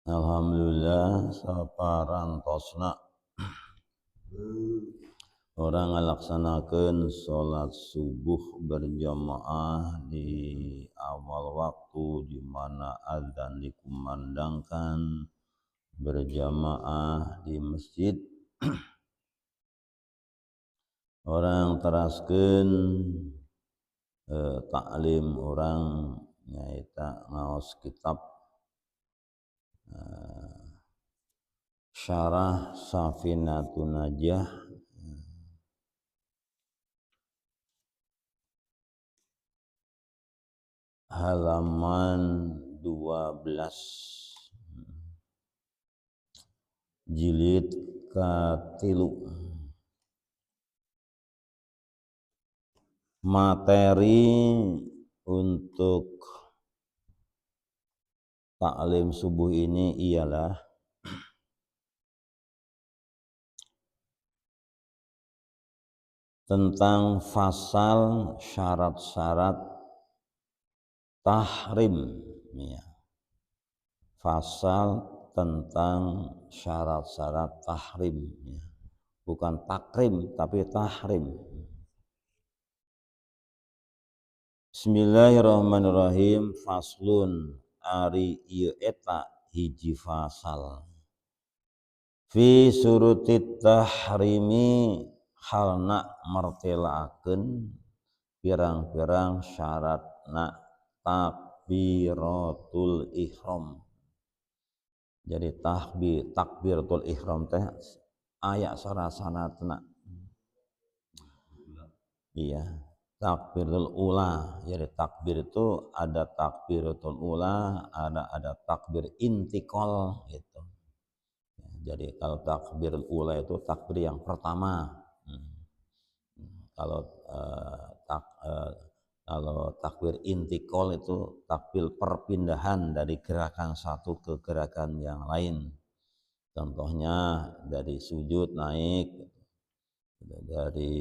Alhamdulillah saparantosna orang ngalaksanakeun sholat subuh berjamaah di awal waktu di mana adzan dikumandangkan berjamaah di masjid. Orang teraskeun taklim orang nyaita ngaos kitab Syarah Safinatun Najah halaman 12 jilid katilu. Materi untuk taklim subuh ini ialah tentang fasal syarat-syarat tahrim, ya. Fasal tentang syarat-syarat tahrim, ya. Bukan takrim tapi tahrim. Bismillahirrahmanirrahim. Faslun ari ieu eta hiji fasal. Fi surutit tahrimi halna martelaakeun pirang-pirang syaratna takbiratul ihram. Jadi takbiratul ihram teh aya syarat-syaratna. Iya, takbiratul ula. Jadi takbir itu ada takbiratul ula, ada takbir intikal gitu. Jadi kalau takbiratul ula itu takbir yang pertama. Kalau kalau takbir intikal itu takbir perpindahan dari gerakan satu ke gerakan yang lain. Contohnya dari sujud naik, dari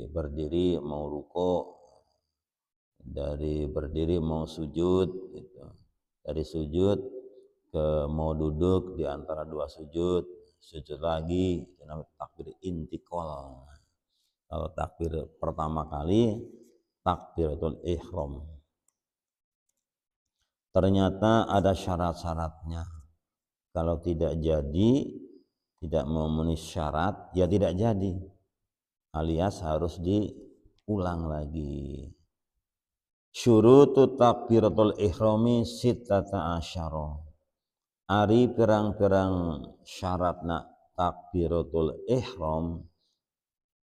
berdiri mau ruko, dari berdiri mau sujud, gitu. Dari sujud ke mau duduk di antara dua sujud lagi, itu namanya takbir intikal. Kalau takbir pertama kali takbiratul ihram. Ternyata ada syarat-syaratnya. Kalau tidak jadi, tidak memenuhi syarat, ya tidak jadi. Alias harus diulang lagi. Syurutu takbiratul ihrami sittata asyara. Ari pirang-pirang syaratna takbiratul ihram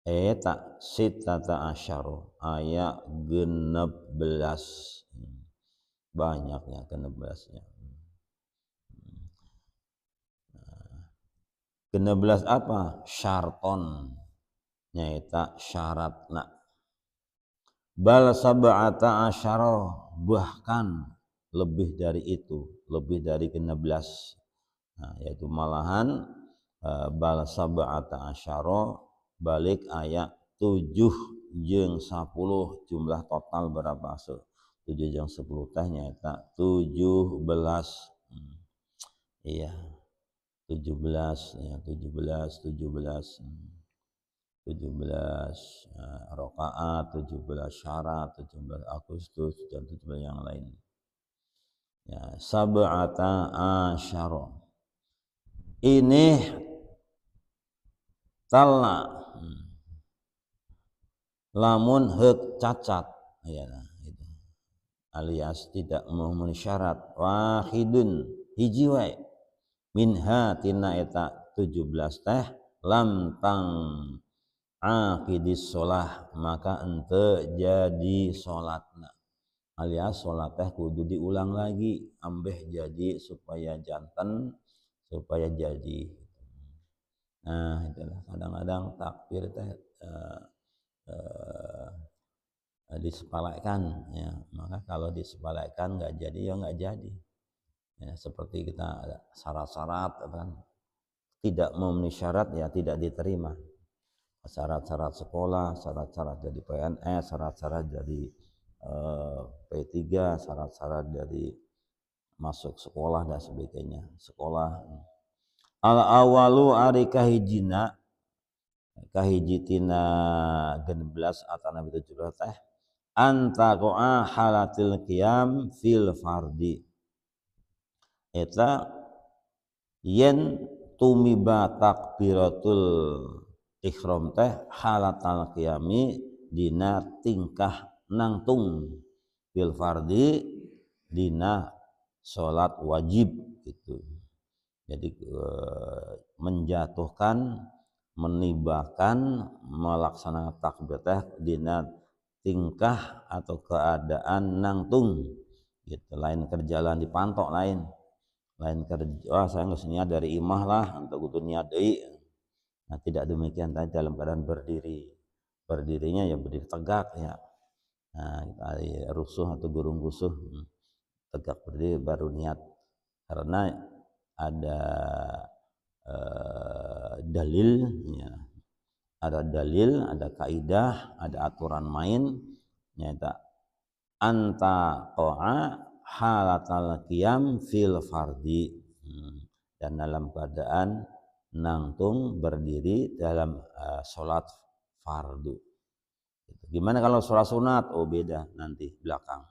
eta sittata asyara aya 16. Banyaknya 16-nya. 16 apa? Syarton nyaita syaratna. Bal sab'ata asyara, bahkan lebih dari itu, lebih dari 16. Nah, yaitu malahan bal sab'ata asyara balik ayat 7 jeung 10 jumlah total berapa? 7 jeung 10 teh nyaita 17. Iya. 17 ya, 17 rakaat, 17 syarat, 17 Agustus dan 17 yang lain. Ya, sab'ata asyara. Ini talna lamun heuk cacat, ya, gitu. Alias tidak memenuhi syarat. Wahidun hiji wae minha tina eta 17 teh lam tang aqidis sholah, maka ente jadi sholatna. Alias sholat teh kudu diulang lagi ambeh jadi supaya janten, supaya jadi. Nah, itulah kadang-kadang takbir teh disepelekan, ya. Maka kalau disepelekan nggak jadi ya nggak jadi. Ya, seperti kita ada syarat-syarat kan, tidak memenuhi syarat ya tidak diterima. Syarat-syarat sekolah, syarat-syarat jadi PNS, syarat-syarat jadi P3, syarat-syarat dari masuk sekolah dan sebagainya. Sekolah al awalu ari kahijina kahijitina 16 atau nabi 17 teh antaqa halatil qiyam fil fardi eta yen tumiba takbiratul ihram teh halatal qiyami dina tingkah nangtung fil fardi dina salat wajib gitu. Jadi menjatuhkan, menibakan, melaksanakan takbir teh dina tingkah atau keadaan nangtung gitu. Lain kerjalan dipantok lain kerja saya nggak niat dari imah lah untuk kudu niat deui. Nah tidak demikian tadi dalam keadaan berdirinya ya berdiri tegak ya. Nah rusuh atau gurung gusuh tegak berdiri baru niat karena ada dalil ya. Ada dalil, ada kaidah, ada aturan main nyata anta qa'a halatal qiyam fil fardi dan dalam keadaan nangtung berdiri dalam sholat fardu. Gimana kalau sholat sunat? Oh beda nanti belakang.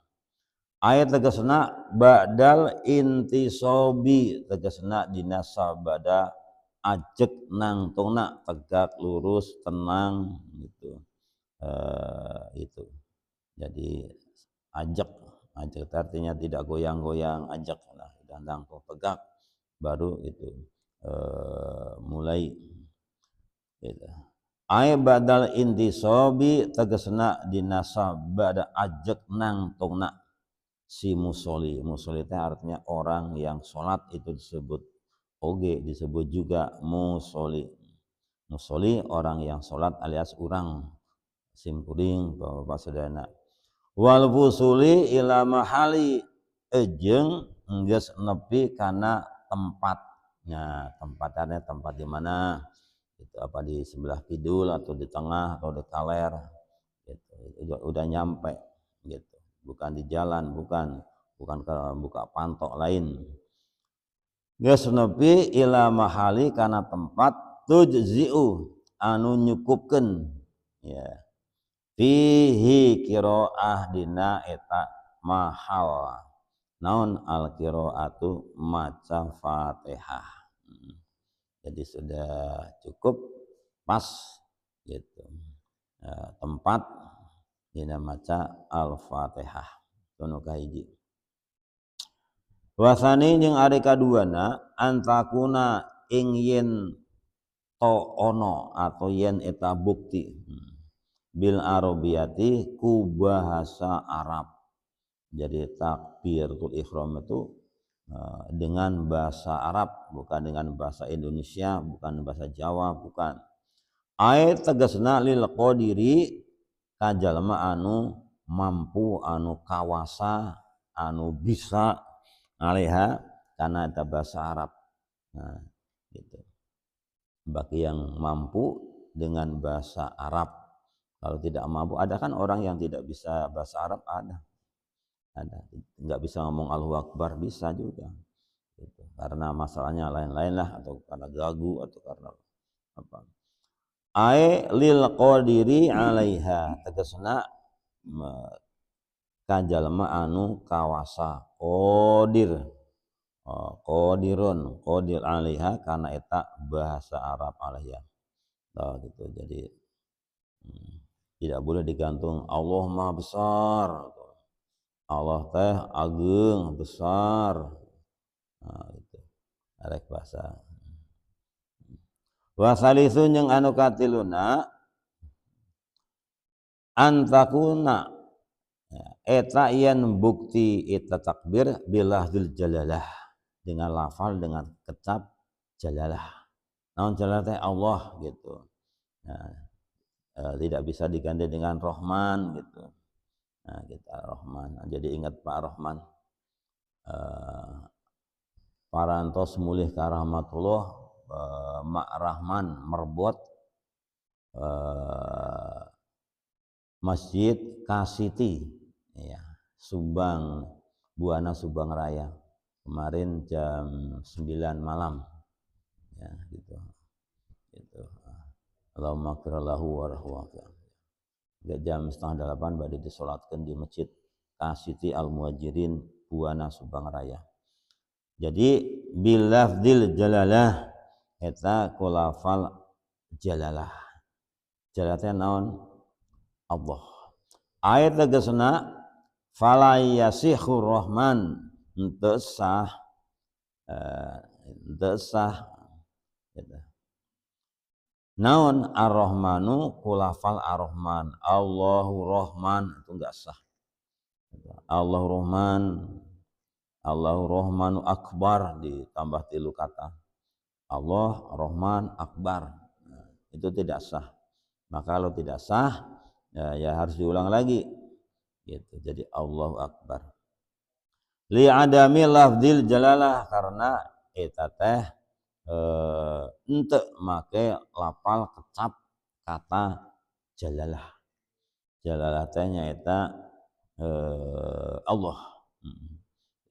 Ayat tegasna ba'dal intisobi tegasna dina sabada ajek nangtungna tegak lurus tenang gitu. Itu. Jadi ajak artinya tidak goyang-goyang, ajak lah dan nangtung tegak baru itu mulai gitu. Ai badal intisobi tegasna dina sabada ajek nangtungna si musolli teh artinya orang yang sholat itu disebut disebut juga musolli orang yang sholat alias orang simkuring bapak saudara wal fusuli ila mahali ejeng geus nepi kana tempatnya tempat di mana itu apa di sebelah kidul atau di tengah atau di kaler gitu udah nyampe gitu bukan di jalan bukan buka pantok lain geus nepi ila mahali kana tempat tujziu anu nyukupkeun ya fihi qiraah dina eta mahal naon al qiraatu maca Fatihah jadi sudah cukup pas gitu tempat dina maca al-Fatihah tunu kahiji wasani jeung ari kaduana antakuna ing yen to ono atau yen eta bukti bil arabiyati ku bahasa Arab jadi takbiratul ihram itu dengan bahasa Arab bukan dengan bahasa Indonesia bukan bahasa Jawa bukan ayat tegasna lil qadiri kajalma anu mampu anu kawasa anu bisa alaiha karena ada bahasa Arab nah gitu bagi yang mampu dengan bahasa Arab kalau tidak mampu ada kan orang yang tidak bisa bahasa Arab ada nggak bisa ngomong Allahu Akbar bisa juga gitu. Karena masalahnya lain-lain lah atau karena gagu atau karena apa ai lil qadiri alaiha tegasna kajalma anu kawasa qadir alaiha karena eta bahasa Arab alaiha gitu jadi tidak boleh digantung Allah Maha Besar Allah teh agung besar nah itu arek bahasa wasalisun yang anu katiluna antakuna eta yen bukti eta takbir bilahdil jalalah dengan lafal dengan kecap jalalah naon jalalah teh Allah gitu nah, tidak bisa diganti dengan Rahman gitu nah kita Rahman jadi ingat Pak Rahman parantos mulih ka rahmatullah Mak Rahman merbot Masjid Kasiti ya Subang Buana Subang Raya kemarin jam 9 malam ya gitu. Allahumma qirlahu warahwa. Jam 7:30 baru disolatkan di masjid Kasiti Al Muhajirin Buana Subang Raya. Jadi bilafdil jalalah eta kulafal jalalah. Jalalah naon? Allah. Ayat tegasna fala yasihur rahman henteu sah gitu. Naon ar-rahmanu kulafal ar-rahman, Allahu rahman itu enggak sah. Allahu rahman, Allahu rahmanu akbar ditambah 3 kata. Allah rahman akbar. Nah, itu tidak sah. Maka kalau tidak sah ya harus diulang lagi gitu. Jadi Allahu akbar. Li adami lafdzil jalalah karena eta teh ente make lapal kecap kata jalalah. Jalalah teh nyaeta Allah.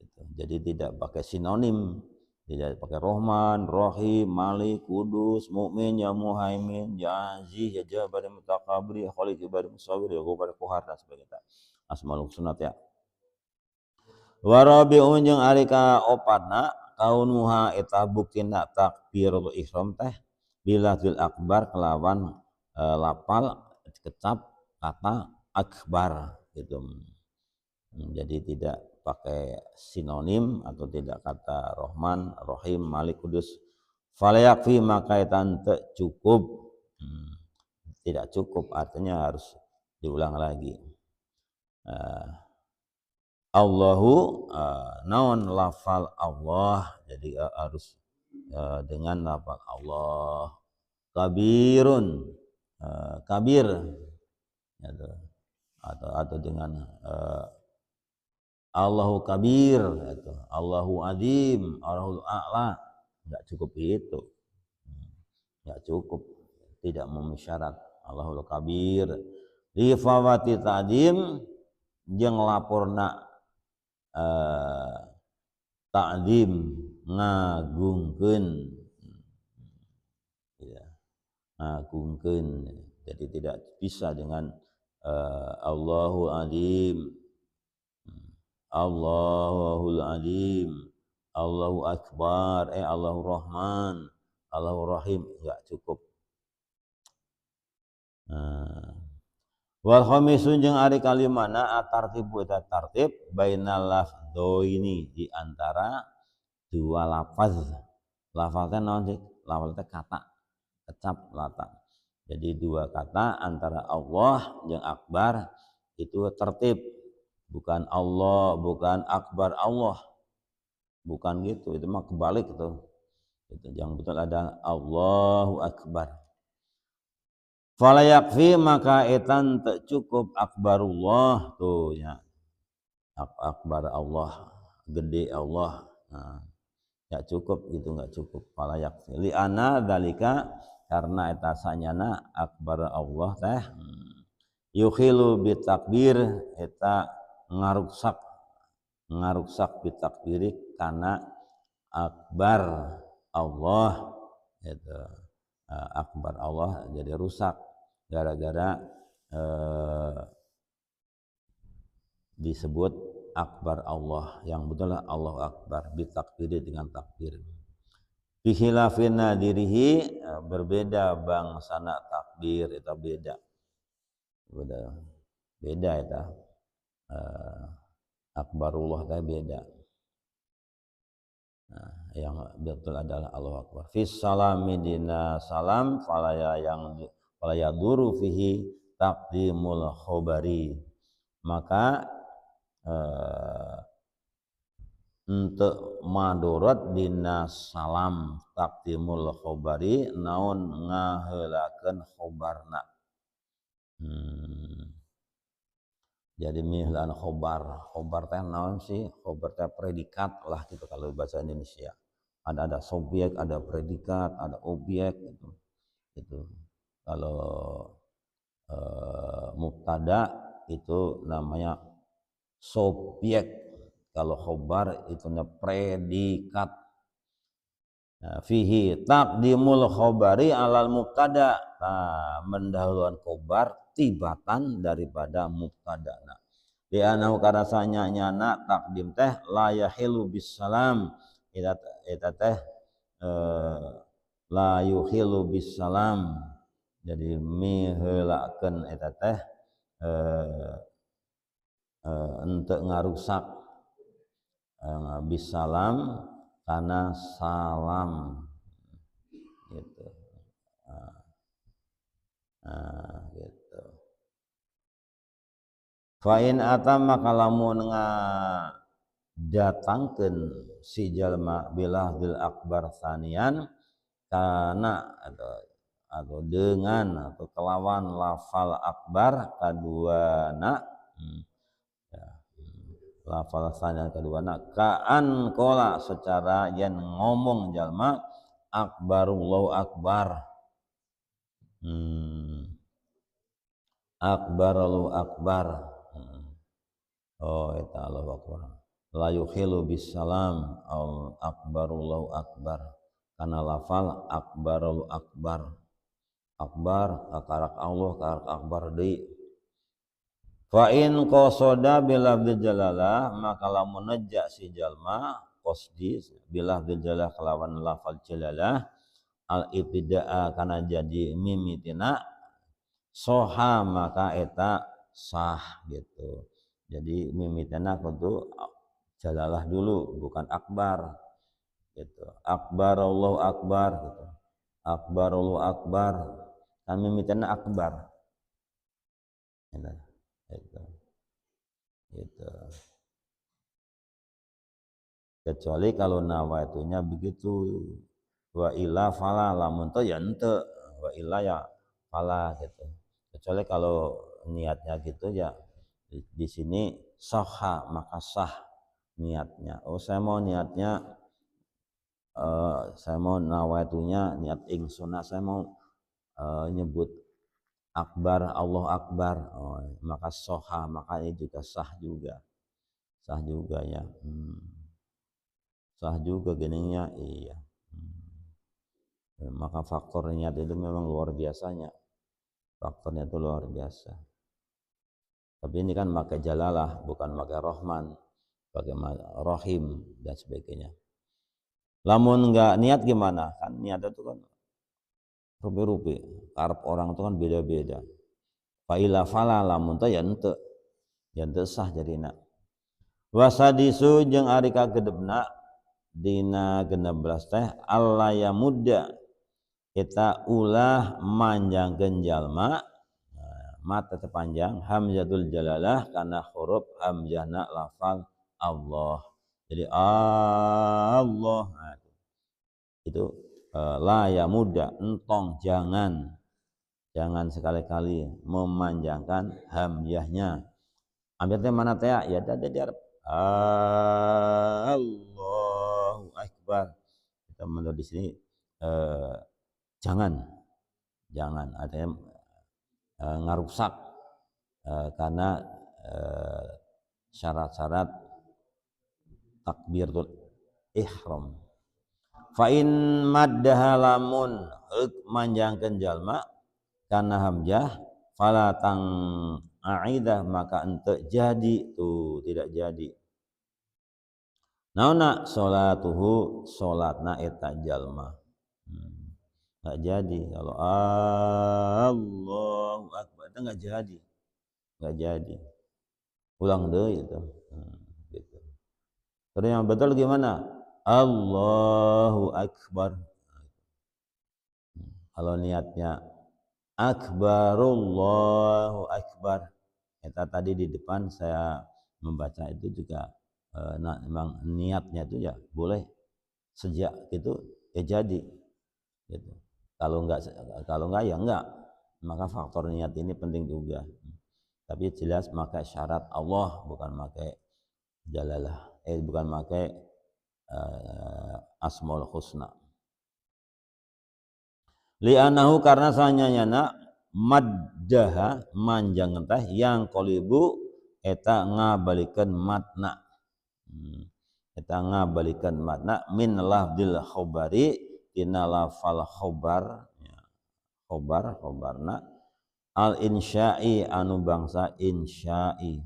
Gitu. Jadi tidak pakai sinonim, tidak pakai Rahman, Rahim, Malik, Kudus, Mukmin, Ya Muhaimin, Ya Aziz, Ya Jabbar, Ya Mutakabir, Ya Khaliq, Ya Bari Musawwir, Ya Ghaffar, Qahhar dan sebagainya. Asmaul Husna ya. Warabi'un jeung ari ka opatna kaunuha eta buktina takbirul ihram teh biladzil akbar kelawan lapal kecap kata akbar gitu. Jadi tidak pakai sinonim atau tidak kata Rahman, Rahim, Malik, Kudus. Falayakfi maka etan cukup. Tidak cukup artinya harus diulang lagi. Allahu naon lafal Allah, jadi harus dengan lafal Allah. Kabirun kabir gitu. Atau dengan Allahu kabir gitu. Allahu adim, Allahu a'la. Enggak cukup itu. Enggak cukup, tidak memenuhi syarat. Allahul kabir li fawati ta'dim jeung laporna ta'dim ngagungkeun ya, ngagungkeun. Jadi tidak bisa dengan Allahu alim, Allahul alim, Allahu akbar, Allahu rahman, Allahu rahim, enggak cukup. Wal khamisun jeung ari kalimana atartibu eta tartib bainal lafdzaini di antara dua lafaz. Lafaznya naon sih? Lafaznya kata, kecap lata. Jadi dua kata antara Allah jeung akbar itu tertib. Bukan Allah, bukan akbar Allah. Bukan gitu, itu mah kebalik tuh. Itu yang betul ada Allahu akbar. Fala yakfi maka etan tak cukup akbarullah tuh ya. Akbar Allah, gede Allah. Nah, ya cukup gitu, enggak cukup. Fala yakfi li ana dalika karena eta sanyana akbar Allah teh yukhilu bitakbir eta ngaruksak bitakbiri karena akbar Allah itu akbar Allah jadi rusak gara-gara disebut akbar Allah, yang betul Allah akbar bitakbiri dengan takbir. Bihilafin nadirihi berbeda bangsana takbir itu beda itu akbarullah teh beda. Nah, yang betul adalah Allah akbar. Fis salami dina salam falaya duru fihi taqdimul khobari. Maka untuk madorot dina salam taqdimul khobari naon ngaheulakeun khobarna. Jadi mihlan khobar teh naon sih? Khobar teh predikat lah gitu kalau bahasa Indonesia. Ada subjek, ada predikat, ada objek gitu. Itu kalau mubtada itu namanya subjek. Kalau khobar itu predikat. Nah, fihi taqdimul khobari alal mubtada. Nah, mendahulukan khobar tibatan daripada mubtada. Nah, di anahu karasanya nyana takdim teh la yahilu bisalam. Eta teh la yuhilu bisalam. Jadi miheulakeun eta teh henteu ngarusak bisalam karena salam gitu. Gitu. Fa in atamma kalamun datangkeun si jalma bilahdil akbar sanian karena atau dengan atau kelawan lafal akbar kaduana lafal sanian kaduana kaan kola secara yen ngomong jalma akbarullahu akbar akbarullahu akbar oh eta Allahu akbar la yukhilu bisalam al akbarullahu akbar kana lafal akbarul akbar akbar kakarak Allah kakarak akbar deui fa in qasada bilafdzil jalalah maka lamun neja si jalma qasdi bilafdzil jalalah kelawan lafal jalalah al ibtidaa kana jadi mimitina soha maka eta sah gitu. Jadi mimitina kudu jalalah dulu bukan akbar gitu. Akbar Allahu akbar gitu. Akbar Allahu akbar kan mimitina akbar gitu. Gitu. Kecuali kalau nawaitunya begitu wa illa fala lamun teu ya henteu wa illa ya fala gitu. Kecuali kalau niatnya gitu ya di sini sahha maka sah niatnya. Oh saya mau niatnya saya mau nawaitunya niat ingsunna saya mau nyebut akbar Allah akbar maka sahha maka ini juga sah juga ya sah juga geningnya iya maka faktor niat itu memang luar biasanya faktornya itu luar biasa tapi ini kan pakai jalalah bukan pakai rahman pakai rahim dan sebagainya lamun enggak niat gimana kan niat itu kan rupi-rupi karep orang itu kan beda-beda faila fala lamun teh ya henteu sah jadina wasadisu jeung ari kagedebna dina 16 teh alla ya mudda kita ulah manjangkeun jalma mata terpanjang hamzatul jalalah karena huruf hamzahna lafal Allah jadi Allah itu la ya muda entong jangan sekali-kali memanjangkan hamzahnya ambilnya mana teh ya ada di Arab Allahu akbar kita menurut di sini jangan artinya ngarusak karena syarat-syarat takbiratul ihram fa in maddaha lamun manjangkeun jalma kana hamzah fala tang aidah maka ente jadi tuh tidak jadi naonna salatuhu salatna eta jalma nggak jadi kalau Allahu akbar itu nggak jadi ulang deh itu gitu. Terus yang betul gimana Allahu akbar kalau niatnya akbarullahu akbar eta tadi di depan saya membaca itu juga memang niatnya itu ya boleh sejak gitu ya jadi gitu kalau enggak ya enggak maka faktor niat ini penting juga tapi jelas pakai syarat Allah bukan pakai jalalah bukan pakai asmaul husna li'anahu karena sanyana maddaha manjang teh yang qalibu eta ngabalikeun matna Kita ngabalikan makna min lafdil khobari tina lafal khobar ya, khobarna al insya'i anu bangsa insya'i.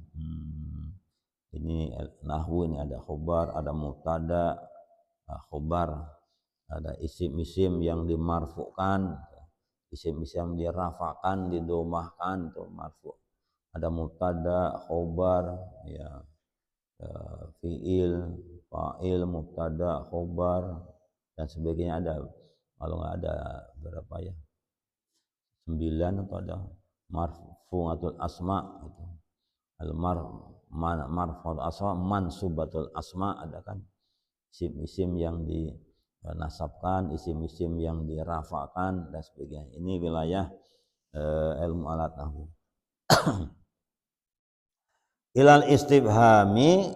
Ini nahwu, ini ada khobar, ada mubtada, khobar, ada isim-isim yang dimarfukan, isim-isim dirafakan, didomahkan tuh marfu. Ada mubtada, khobar, ya, fiil, fa'il, mubtada, khobar dan sebagainya ada. Kalau nggak ada berapa ya? 9 atau ada marfu'atul asma itu. Marfu'atul asma, mansubatul asma ada kan. Isim-isim yang dinasabkan, isim-isim yang dirafakan dan sebagainya. Ini wilayah ilmu alat nahwu. Ilal istifhami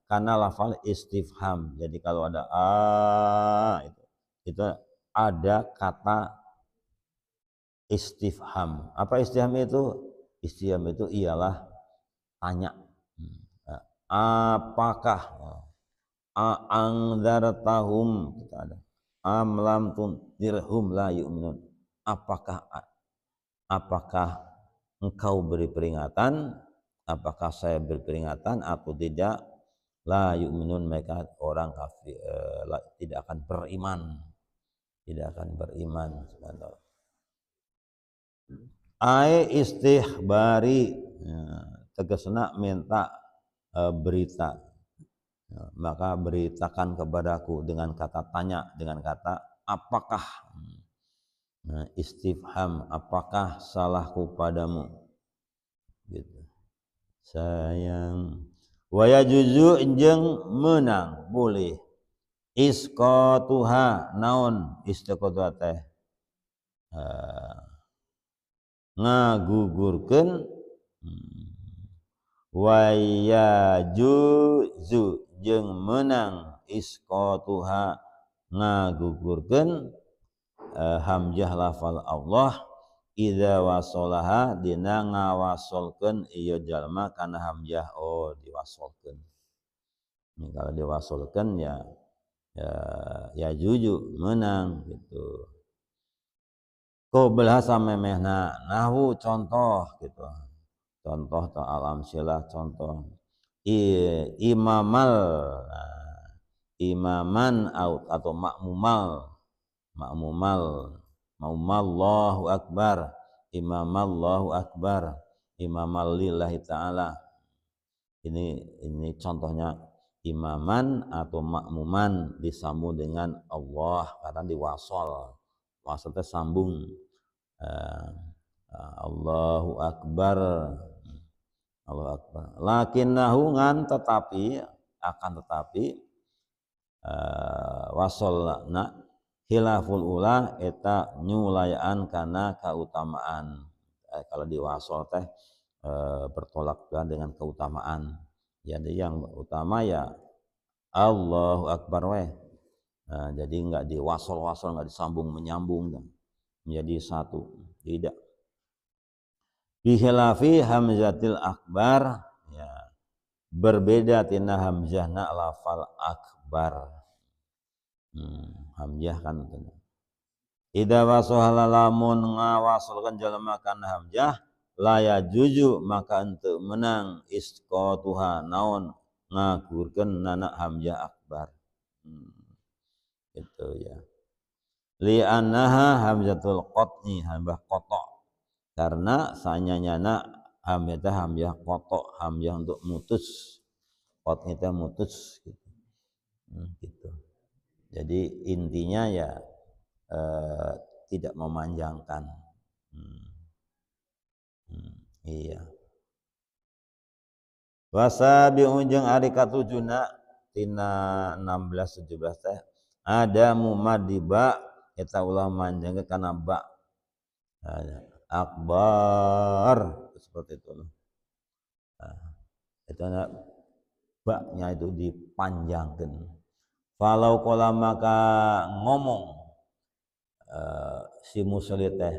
karena lafal istifham. Jadi kalau ada itu ada kata istifham. Apa istifham itu? Istifham itu ialah tanya. Apakah a'angdartahum, kita ada am lam tundirhum la yu'minun. Apakah engkau beri peringatan? Apakah saya beri peringatan? Aku tidak. La yu'minun, mereka orang kafir tidak akan beriman. Tidak akan beriman. Ai istihbari, tegasna minta berita. Maka beritakan kepadaku dengan kata tanya, dengan kata apakah. Istifham, apakah salahku padamu gitu. Sayang waya juzu jeung menang boleh isqatuha naon istiqatuha teh ngagugurkeun waya juzu jeung menang isqatuha ngagugurkeun hamzah lafal Allah idza wasolaha dina ngawasolkeun ieu jalma kana hamzah diwasolkeun. Ini kalau diwasolkeun ya juju menang gitu. Qabla samemehna nahwu contoh gitu. Contoh atau alam silah contoh. Imamal imaman atau makmumal Allahu akbar, imamallahu akbar, imamal lillahi ta'ala. Ini contohnya imaman atau makmuman disambung dengan Allah karena diwasol. Wasol itu sambung. Allahu akbar. Allahu akbar. Lakinnahu ngan tetapi wasolna khilaful ula eta nyulayaan kana keutamaan. Kalau diwasol teh bertolak dengan keutamaan. Jadi yang utama ya Allahu akbar weh. Jadi enggak diwasol-wasol, enggak disambung menyambung menjadi satu. Tidak. Bihilafi hamzatil akbar ya. Berbeda tina hamzahna lafal akbar. Hamzah kan idza wasahala lamun ngawasolkeun jalma kana hamzah la yajuju maka henteu menang isqatuha naon ngagurkeun nana hamzah akbar. Gitu ya. Li annaha hamzatul qat'i, hamzah qata'. Karena sanyanyana hamzah qata', hamzah untuk mutus. Qat'i itu mutus gitu. Gitu. Jadi intinya ya tidak memanjangkan. Iya. Wasabi'u jeung ari katujuna tina 16 17 teh ada mumadiba eta ulah manjangkeun kana ba. Akbar seperti itu. Itu ba-nya itu dipanjangkeun. Falau qala maka ngomong si musolli teh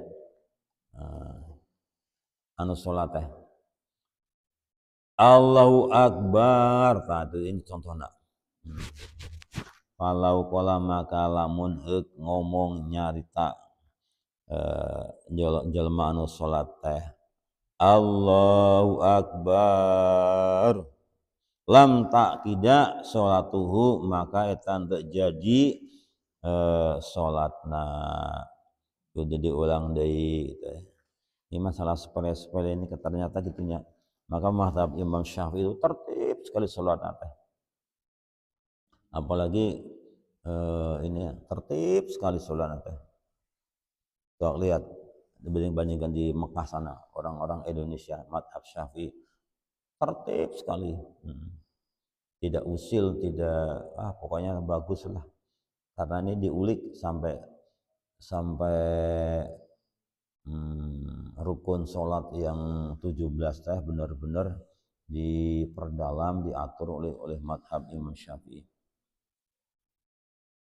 anu salat teh Allahu Akbar. Tadi ini contohnya. Kalau kola maka lamun ngomong nyarita jelema anu salat teh Allahu Akbar lam tak tidak salatuhu maka eta teu jadi salatna kudu diulang deui teh. Ini masalah sepele-sepele ini ternyata gitunya. Maka mazhab Imam Syafi'i itu tertib sekali salatna teh. Apalagi ini ya, tertib sekali salatna teh. Tuh lihat dibandingkan di Mekah sana orang-orang Indonesia mazhab Syafi'i tertib sekali. Tidak usil, tidak pokoknya bagus lah. Karena ini diulik sampai rukun sholat yang 17 teh benar-benar diperdalam, diatur oleh mazhab Imam Syafi'i.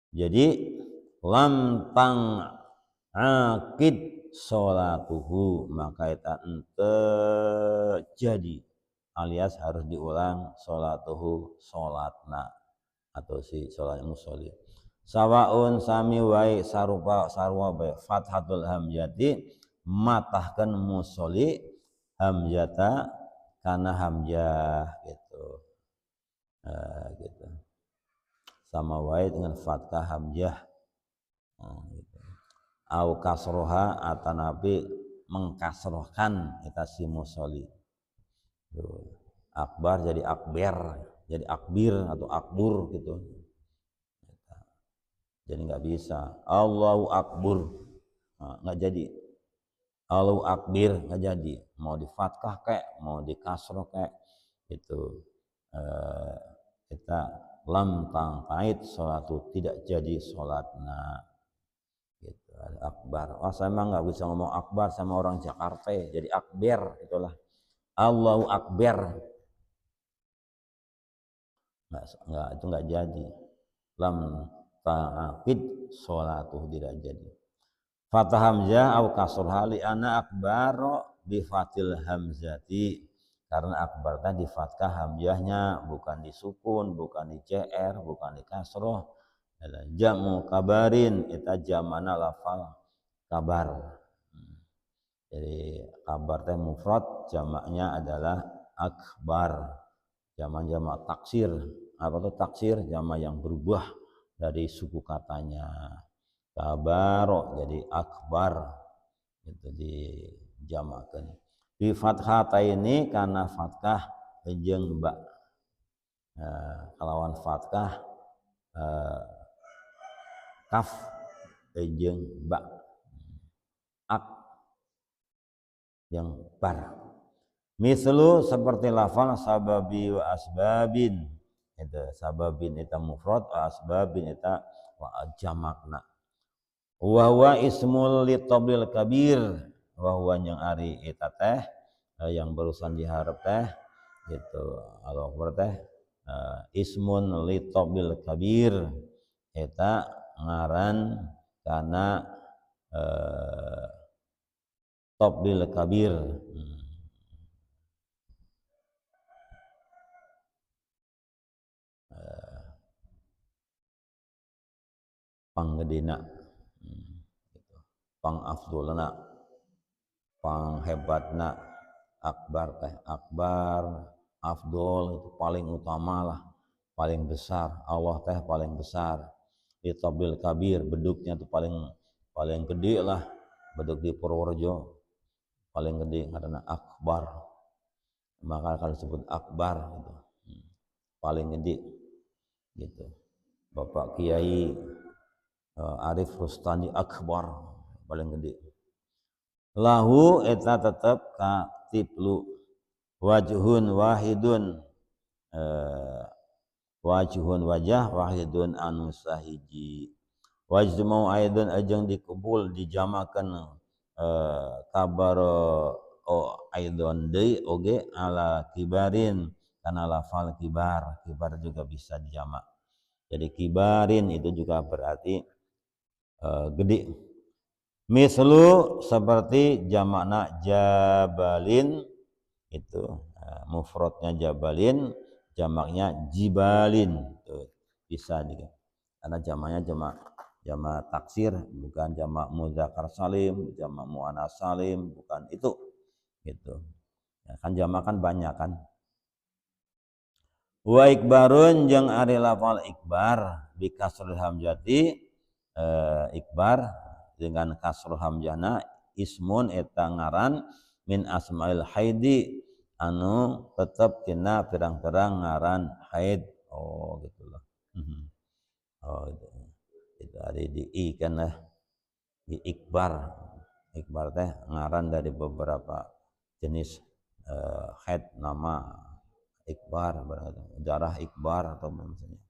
Jadi lantang akid sholatuhu maka eta ente jadi alias harus diulang sholatuhu sholatna atau si sholat musolli. Sawaun sami wae sarupa sarua bae fathatul hamzati matahkan musolli hamzata kana hamzah gitu. Gitu. Sama wae dengan fathah hamzah. Gitu. Au kasroha atanapi mengkasrohkan eta si musolli. Akbar jadi akbar, jadi akbir atau akbur gitu. Jadi nggak bisa Allahu Akbar nggak jadi Allahu Akbir nggak jadi mau di fathah kayak mau di kasroh kayak itu kita lam tangkait sholatu tidak jadi sholatna gitu. Akbar saya emang nggak bisa ngomong akbar sama orang Jakarta jadi akbar itulah Allahu Akbar nggak itu nggak jadi lam ta'aqid sholatuh tidak jadi. Fathah hamzah au kasrah li ana akbaro bi fatil hamzati karena akbar tadi fathah hamzahnya bukan disukun, bukan di cr, bukan di kasroh. Jamu kabarin eta jamana lafal kabar. Jadi kabar teh mufrad jamaknya adalah akbar. Jamak taksir. Apa itu taksir? Jamak yang berubah dari suku katanya. Kabaro jadi akbar itu dijamakan di fathah ini karena fathah jeung ba kalawan fathah kaf jeung ba ak yang bar mislu seperti lafal sababi wa asbabin itu sababin eta mufrad wa asbabin eta wa jamakna wa huwa ismul litabil kabir wa huwa yang ari eta teh yang barusan diharap teh gitu Allah Akbar teh ismun litabil kabir eta ngaran kana tabil kabir panggedina pang afdolna pang hebatna akbar teh akbar afdol itu paling utama lah paling besar Allah teh paling besar itabil kabir beduknya itu paling gede lah beduk di Purworejo paling gede karena akbar maka kalau disebut akbar gitu. Paling gede gitu Bapak Kiai Arif Rustandi akbar paling gede lahu eta tetep katiplu wajhun wahidun wajhun wajah wahidun anu sahiji wajmau aidun ajeng dikubul dijamakan kabar aidon deui oge ala kibarin kana lafal kibar juga bisa dijamak jadi kibarin itu juga berarti gede mislu seperti jamakna jabalin itu. Mufradnya jabalin, jamaknya jibalin. Tuh, bisa juga. Karena jamaknya jamak taksir, bukan jamak mudzakkar salim, jamak muannas salim, bukan itu. Gitu. Ya, kan jamak kan banyak kan. Wa ikbarun jeung ari lafal ikbar bi kasrul hamzati, ikbar dengan kasrul hamzana ismun eta ngaran min asmail haidi anu tetep tina pirang-pirang ngaran haid. Oh gitulah. Oh itu ada di i kan lah, di ikbar. Ikbar teh ngaran dari beberapa jenis haid, nama ikbar, darah ikbar atau misalnya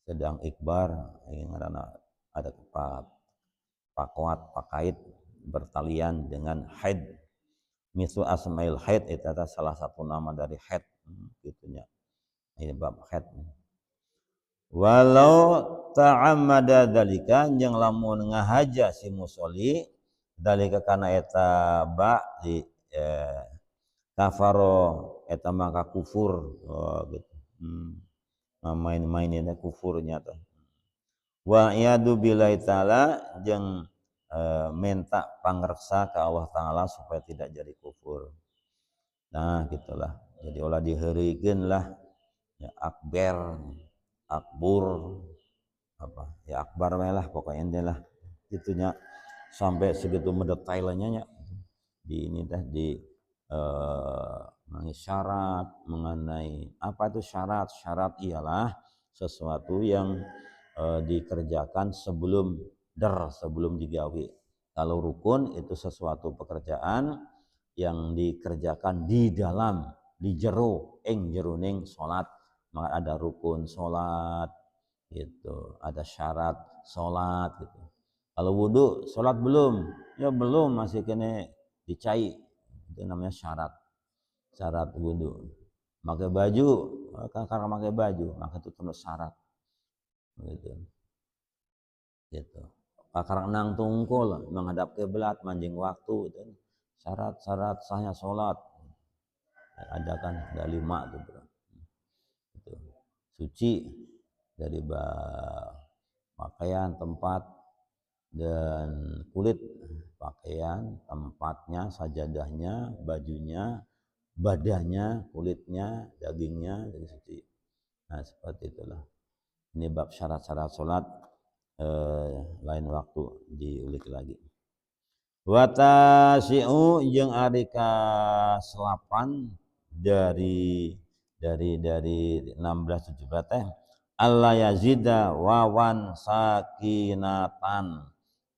sedang ikbar, ngaran ada pakwat pakait bertalian dengan haid. Misal asmail haid itu adalah salah satu nama dari haid, gitunya. Ini bab haid. Walau ta'ammada dzalika jeung lamun ngahaja si musolli dalika kana eta ba di kafaro eta maka kufur. Oh gitu. Main-mainnya kufurnya tuh. Wa iyadu billahi taala jeung minta pangreksa ke Allah taala supaya tidak jadi kufur. Nah gitulah. Jadi ulah diheureukeun lah ya akbar, akbur, apa ya akbar lah pokoknya dia lah itunya sampai segitu mendetailnya di ini teh di mengenai syarat, mengenai apa itu syarat ialah sesuatu yang dikerjakan sebelum digawe. Kalau rukun itu sesuatu pekerjaan yang dikerjakan di dalam, di jero jeruning salat, maka ada rukun salat gitu, ada syarat salat gitu. Kalau wudu salat belum, ya belum, masih kena dicai, itu namanya syarat wudu. Pakai baju, karena pakai baju maka itu terus syarat gitu. Karena nang tungkul menghadap kiblat manjing waktu itu syarat sahnya sholat ada kan, ada 5 tuh bro. Itu suci dari pakaian, tempat, dan kulit. Pakaian, tempatnya, sajadahnya, bajunya, badannya, kulitnya, dagingnya, jadi suci. Nah seperti itulah. Ini bab syarat-syarat sholat, lain waktu diulik lagi. Watasi'u jeung ari ka 8 dari 16 17 teh alla yazida wawan sakinatan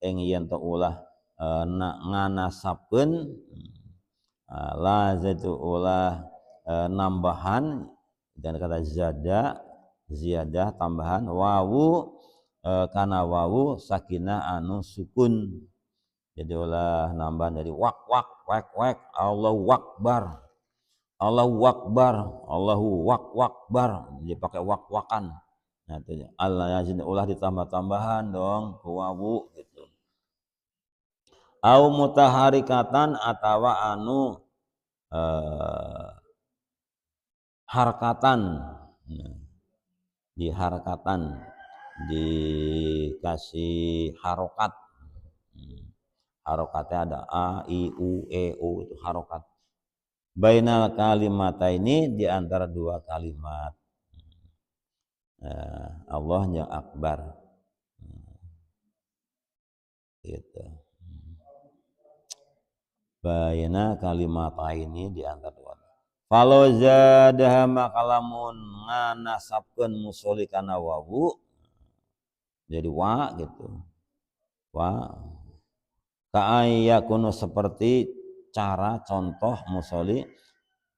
ing yen teu ulah nganasapkeun la zatu ulah nambahan dan kata ziyadah tambahan wawu kana wawu sakinah anu sukun. Jadi ulah nambah dari wak Allahu akbar Allahu akbar, jadi pakai wak-wakan. Nah itu Allah yazid ulah ditambah-tambahan dong ku wawu gitu. Au mutaharikatan atawa anu harkatan, diharkatan, dikasih harokat. Harokatnya ada a, i, u, e, u, itu harokat. Bainal kalimata ini di antara 2 kalimat. Allah yang akbar. Gitu. Baina kalimata ini di antara 2. Kalau zadaha makalamun nganasabkeun musolli kana wawu jadi wa gitu. Wa ka'ayyakunu seperti cara contoh musolli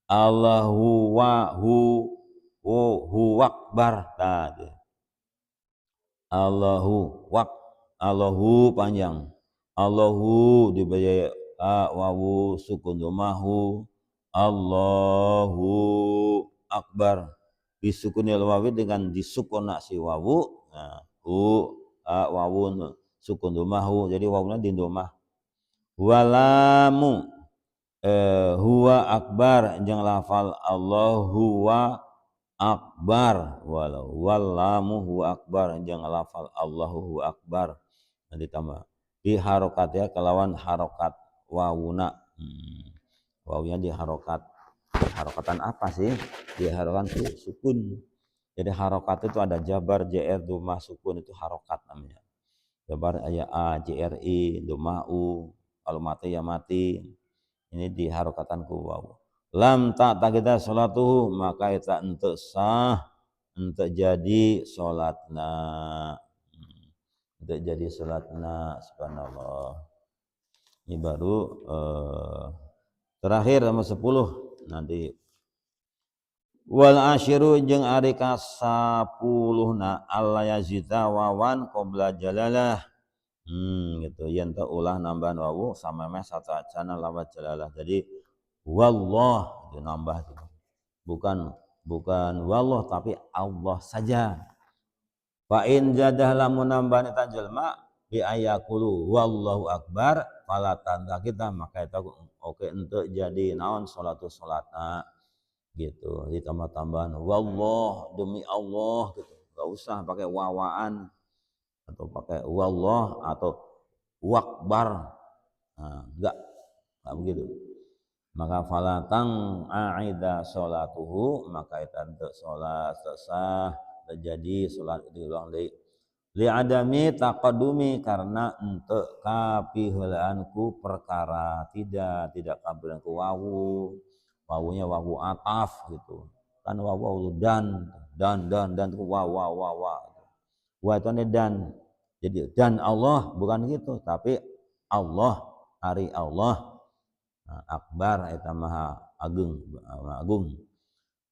Allahu wa hu akbar tadi. Allahu panjang. Allahu dibaca wawu sukun domahu. Allahu akbar disukunil wawu dengan disukun si wawu. Nah, wawu sukun domahu jadi wawunya di domah. Walamu huwa akbar jeung lafal Allah huwa akbar walau wallamu huwa akbar jeung lafal Allahu huwa akbar ditambah di harokatnya kelawan harokat wawuna wawunya di harokatan apa sih di harokan itu sukun. Jadi harokat itu ada jabar jr domah sukun itu harokat namanya. Jabar aya a jri domah u kalau mati ya mati ini di harokatan ku waw. Lam tak kita salatuhu maka eta ente sah ente jadi salatna ente jadi salatna subhanallah. Ini baru terakhir nomor 10 nanti wal asyiru jeung ari ka 10na alla yazita wawan qabla jalalah gitu yen teu ulah nambahan wawu samemeh satacana lafaz jalalah. Jadi wallah itu nambah gitu. Bukan wallah tapi Allah saja. Fa in jadah lamun nambah eta jelema bi ayaqulu wallahu akbar fala tanda kita maka eta oke ente jadi naon salatna gitu ditambah-tambahan wallah demi Allah gitu. Enggak usah pakai wawaan atau pakai wallah atau wakbar. Enggak begitu. Maka falatang aida sholatuhu maka itu untuk sholat sah terjadi sholat diulang li adami taqaddumi karena untuk kapihulaanku perkara tidak kapihulaanku wawunya wawu ataf gitu kan wawu dan itu wa itu dan jadi dan Allah bukan gitu tapi Allah hari Allah akbar eta maha agung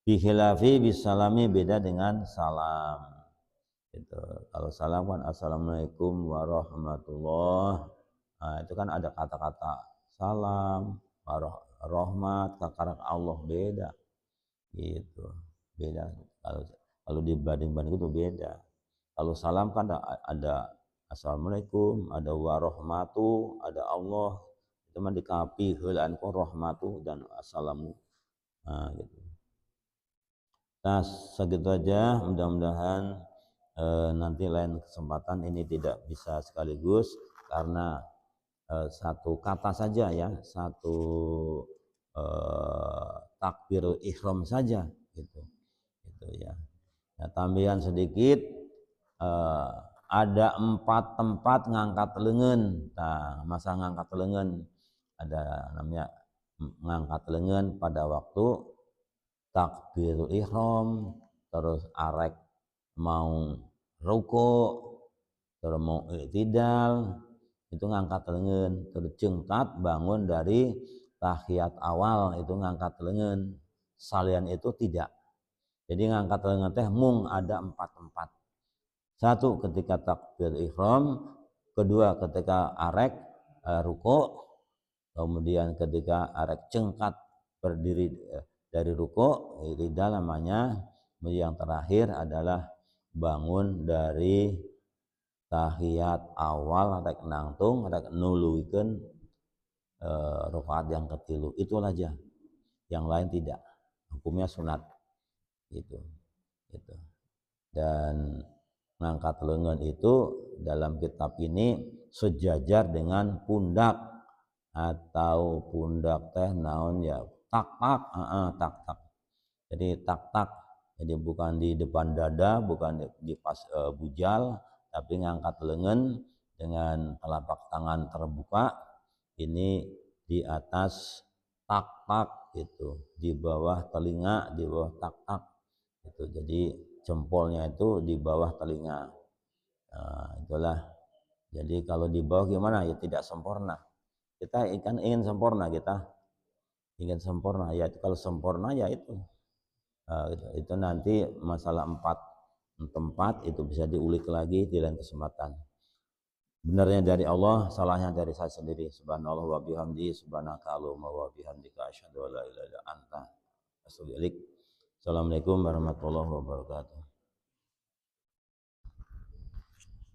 fi khilafi bisalami beda dengan salam gitu. Kalau salam kan assalamualaikum warahmatullah itu kan ada kata-kata salam rahmat kakarak Allah beda gitu beda kalau dibanding-banding itu beda. Kalau salam kan ada assalamualaikum ada warahmatu ada Allah teman dikapi heulaan ku rahmatu dan assalamu gitu. Nah segitu aja mudah-mudahan nanti lain kesempatan ini tidak bisa sekaligus karena satu kata saja ya satu takbirul ihram saja gitu ya. Nah, tambahan sedikit ada 4 tempat ngangkat lengan. Nah masa ngangkat lengan ada namanya ngangkat lengan pada waktu takbirul ihram terus arek mau ruku terus mau i'tidal itu ngangkat lengan terus cengkat bangun dari tahiyat awal itu ngangkat lengan salian itu tidak. Jadi ngangkat lengan teh mung ada 4 tempat. Satu ketika takbir ihram, kedua ketika arek ruku, kemudian ketika arek cengkat berdiri dari ruku i'tidal namanya, yang terakhir adalah bangun dari tahiyat awal rek nangtung rek nuluikeun rakaat yang ketilu itu aja. Yang lain tidak. Hukumnya sunat gitu. Dan ngangkat lengan itu dalam kitab ini sejajar dengan pundak atau pundak teh naon ya tak. Jadi tak. Jadi bukan di depan dada, bukan di pas bujal, tapi ngangkat lengan dengan telapak tangan terbuka. Ini di atas tak gitu, di bawah telinga, di bawah tak itu. Jadi jempolnya itu di bawah telinga. Nah, itulah. Jadi kalau di bawah gimana? Ya tidak sempurna. Kita kan ingin sempurna ya kalau sempurna ya itu. Itu nanti masalah 4 tempat itu bisa diulik lagi di lain kesempatan. Benarnya dari Allah, salahnya dari saya sendiri. Subhanallah wa bihamdi, subhanaka Allahumma wa bihamdika asyhadu an la ilaha illa anta astaghfiruka. Assalamualaikum warahmatullahi wabarakatuh.